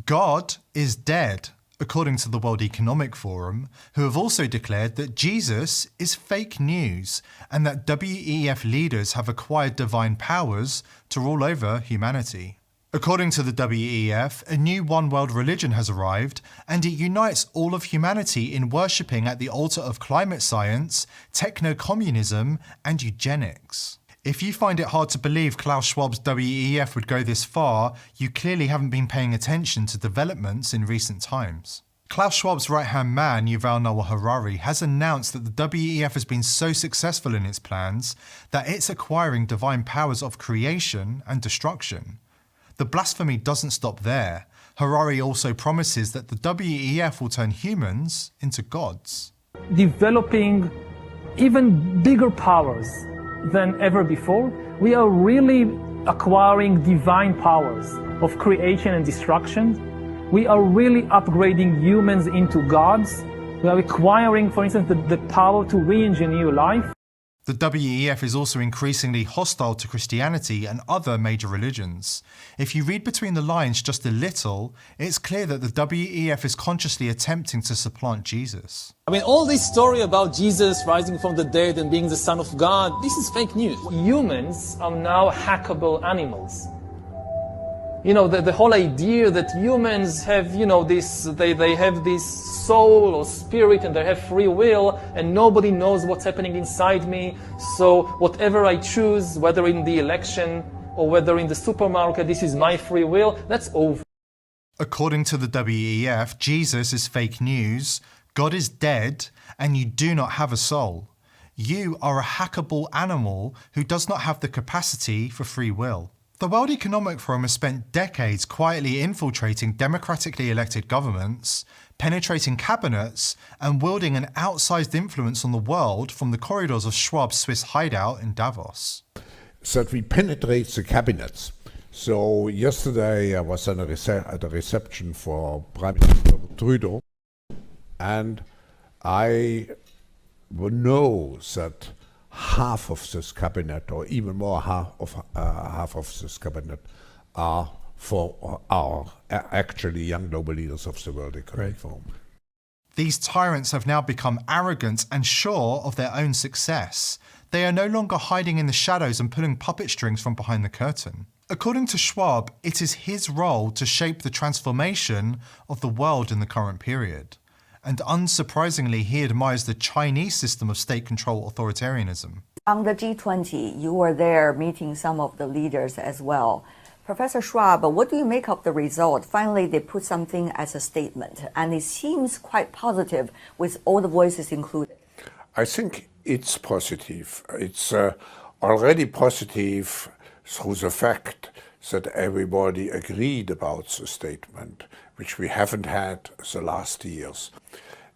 God is dead, according to the World Economic Forum, who have also declared that Jesus is fake news and that WEF leaders have acquired divine powers to rule over humanity. According to the WEF, a new one world religion has arrived and it unites all of humanity in worshipping at the altar of climate science, techno-communism and eugenics. If you find it hard to believe Klaus Schwab's WEF would go this far, you clearly haven't been paying attention to developments in recent times. Klaus Schwab's right-hand man, Yuval Noah Harari, has announced that the WEF has been so successful in its plans that it's acquiring divine powers of creation and destruction. The blasphemy doesn't stop there. Harari also promises that the WEF will turn humans into gods. Developing even bigger powers than ever before, we are really acquiring divine powers of creation and destruction. We are really upgrading humans into gods. We are acquiring, for instance, the power to re-engineer life. The WEF is also increasingly hostile to Christianity and other major religions. If you read between the lines just a little, it's clear that the WEF is consciously attempting to supplant Jesus. I mean, all this story about Jesus rising from the dead and being the Son of God, this is fake news. Humans are now hackable animals. You know, the whole idea that humans have, you know, they have this soul or spirit and they have free will and nobody knows what's happening inside me. So whatever I choose, whether in the election or whether in the supermarket, this is my free will, that's over. According to the WEF, Jesus is fake news, God is dead, and you do not have a soul. You are a hackable animal who does not have the capacity for free will. The World Economic Forum has spent decades quietly infiltrating democratically elected governments, penetrating cabinets, and wielding an outsized influence on the world from the corridors of Schwab's Swiss hideout in Davos. So that we penetrate the cabinets. So yesterday I was at a reception for Prime Minister Trudeau, and I know that half of this cabinet, or even more half of this cabinet, are actually young global leaders of the World Economic Forum. These tyrants have now become arrogant and sure of their own success. They are no longer hiding in the shadows and pulling puppet strings from behind the curtain. According to Schwab, it is his role to shape the transformation of the world in the current period. And unsurprisingly, he admires the Chinese system of state-control authoritarianism. On the G20, you were there meeting some of the leaders as well. Professor Schwab, what do you make of the result? Finally, they put something as a statement, and it seems quite positive with all the voices included. I think it's positive. It's already positive through the fact that everybody agreed about the statement, which we haven't had the last years.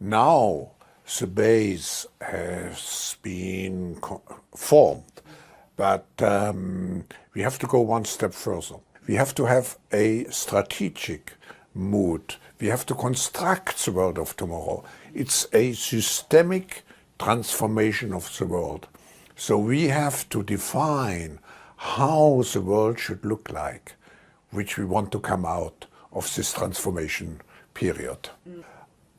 Now the base has been formed, but we have to go one step further. We have to have a strategic mood. We have to construct the world of tomorrow. It's a systemic transformation of the world. So we have to define how the world should look like, which we want to come out of this transformation period.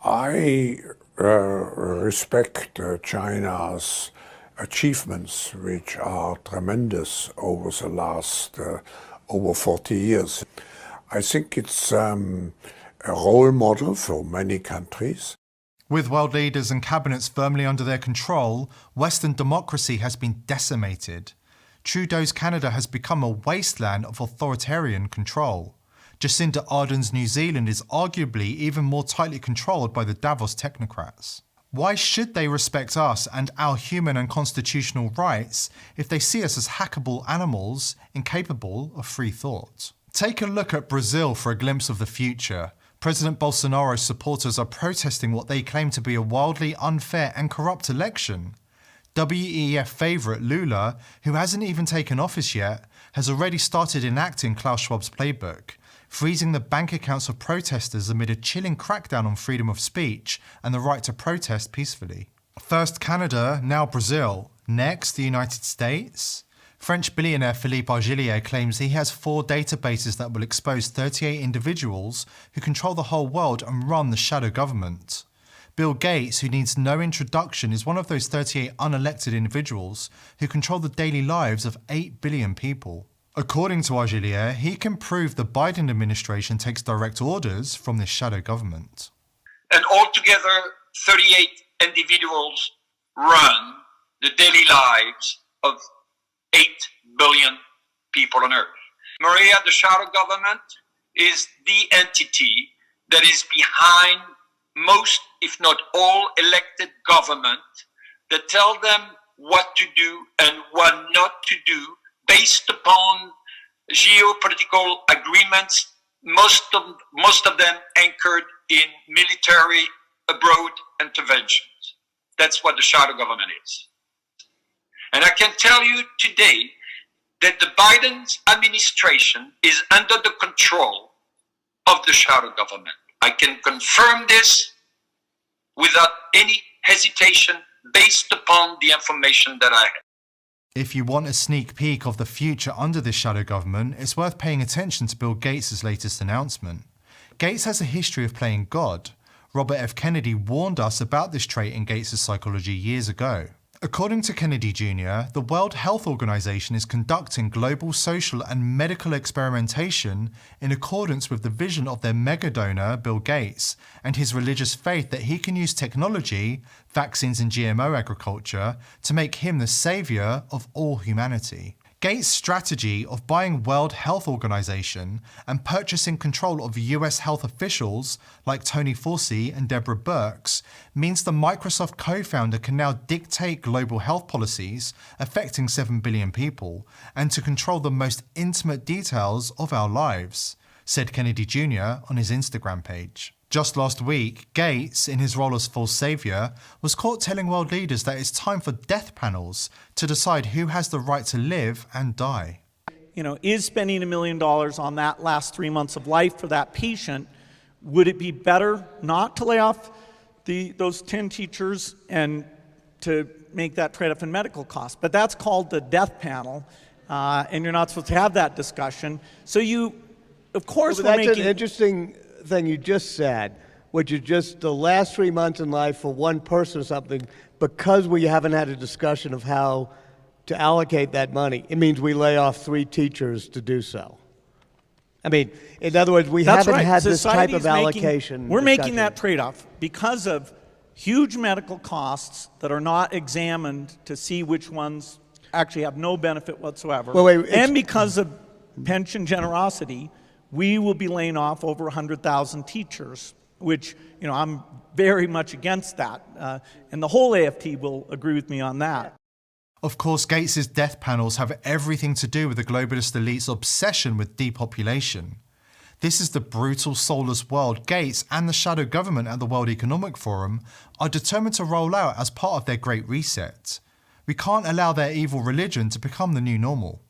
I respect China's achievements, which are tremendous over the last over 40 years. I think it's a role model for many countries. With world leaders and cabinets firmly under their control, Western democracy has been decimated. Trudeau's Canada has become a wasteland of authoritarian control. Jacinda Ardern's New Zealand is arguably even more tightly controlled by the Davos technocrats. Why should they respect us and our human and constitutional rights if they see us as hackable animals incapable of free thought? Take a look at Brazil for a glimpse of the future. President Bolsonaro's supporters are protesting what they claim to be a wildly unfair and corrupt election. WEF favourite Lula, who hasn't even taken office yet, has already started enacting Klaus Schwab's playbook, freezing the bank accounts of protesters amid a chilling crackdown on freedom of speech and the right to protest peacefully. First Canada, now Brazil. Next, the United States. French billionaire Philippe Argilier claims he has 4 databases that will expose 38 individuals who control the whole world and run the shadow government. Bill Gates, who needs no introduction, is one of those 38 unelected individuals who control the daily lives of 8 billion people. According to Argilier, he can prove the Biden administration takes direct orders from this shadow government. And altogether, 38 individuals run the daily lives of 8 billion people on Earth. Maria, the shadow government, is the entity that is behind most, if not all, elected government that tell them what to do and what not to do based upon geopolitical agreements, most of them anchored in military abroad interventions. That's what the shadow government is. And I can tell you today that the Biden administration is under the control of the shadow government. I can confirm this without any hesitation based upon the information that I have. If you want a sneak peek of the future under this shadow government, it's worth paying attention to Bill Gates' latest announcement. Gates has a history of playing God. Robert F. Kennedy warned us about this trait in Gates' psychology years ago. According to Kennedy Jr., the World Health Organization is conducting global social and medical experimentation in accordance with the vision of their mega donor, Bill Gates, and his religious faith that he can use technology, vaccines and GMO agriculture to make him the savior of all humanity. Gates' strategy of buying World Health Organization and purchasing control of US health officials like Tony Fauci and Deborah Birx means the Microsoft co-founder can now dictate global health policies affecting 7 billion people and to control the most intimate details of our lives, said Kennedy Jr. on his Instagram page. Just last week, Gates, in his role as false savior, was caught telling world leaders that it's time for death panels to decide who has the right to live and die. You know, is spending $1 million on that last 3 months of life for that patient, would it be better not to lay off those 10 teachers and to make that trade-off in medical costs? But that's called the death panel, and you're not supposed to have that discussion. So you, of course, that's an interesting thing you just said, which is just the last 3 months in life for one person or something, because we haven't had a discussion of how to allocate that money. It means we lay off 3 teachers to do so. I mean, in other words, we haven't had this type of allocation. We're making that trade-off because of huge medical costs that are not examined to see which ones actually have no benefit whatsoever. And because of pension generosity, we will be laying off over 100,000 teachers, which, you know, I'm very much against that. And the whole AFT will agree with me on that. Of course, Gates' death panels have everything to do with the globalist elite's obsession with depopulation. This is the brutal, soulless world Gates and the shadow government at the World Economic Forum are determined to roll out as part of their Great Reset. We can't allow their evil religion to become the new normal.